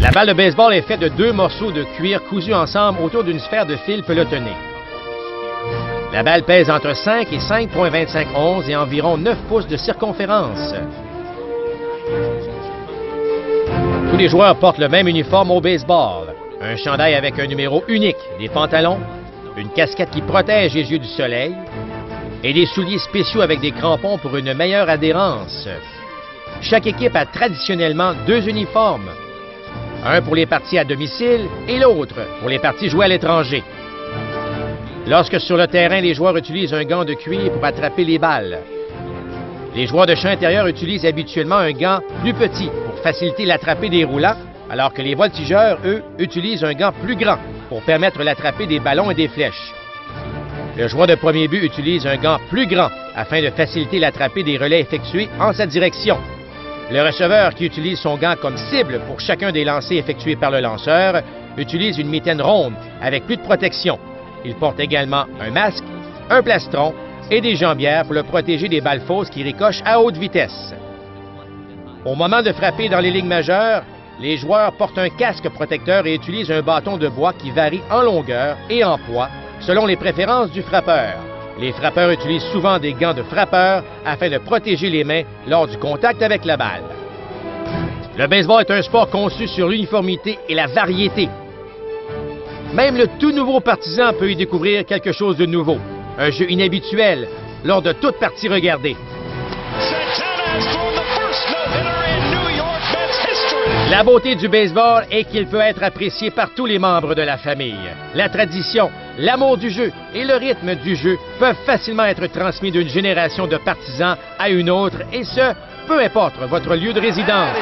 La balle de baseball est faite de 2 morceaux de cuir cousus ensemble autour d'une sphère de fil pelotonné. La balle pèse entre 5 et 5,25 onces et environ 9 pouces de circonférence. Tous les joueurs portent le même uniforme au baseball. Un chandail avec un numéro unique, des pantalons, une casquette qui protège les yeux du soleil et des souliers spéciaux avec des crampons pour une meilleure adhérence. Chaque équipe a traditionnellement 2 uniformes. Un pour les parties à domicile et l'autre pour les parties jouées à l'étranger. Lorsque sur le terrain, les joueurs utilisent un gant de cuir pour attraper les balles. Les joueurs de champ intérieur utilisent habituellement un gant plus petit pour faciliter l'attrapé des roulants, alors que les voltigeurs, eux, utilisent un gant plus grand pour permettre l'attrapé des ballons et des flèches. Le joueur de premier but utilise un gant plus grand afin de faciliter l'attrapé des relais effectués en sa direction. Le receveur, qui utilise son gant comme cible pour chacun des lancers effectués par le lanceur, utilise une mitaine ronde avec plus de protection. Il porte également un masque, un plastron et des jambières pour le protéger des balles fausses qui ricochent à haute vitesse. Au moment de frapper dans les ligues majeures, les joueurs portent un casque protecteur et utilisent un bâton de bois qui varie en longueur et en poids selon les préférences du frappeur. Les frappeurs utilisent souvent des gants de frappeur afin de protéger les mains lors du contact avec la balle. Le baseball est un sport conçu sur l'uniformité et la variété. Même le tout nouveau partisan peut y découvrir quelque chose de nouveau, un jeu inhabituel lors de toute partie regardée. La beauté du baseball est qu'il peut être apprécié par tous les membres de la famille. La tradition, l'amour du jeu et le rythme du jeu peuvent facilement être transmis d'une génération de partisans à une autre, et ce, peu importe votre lieu de résidence.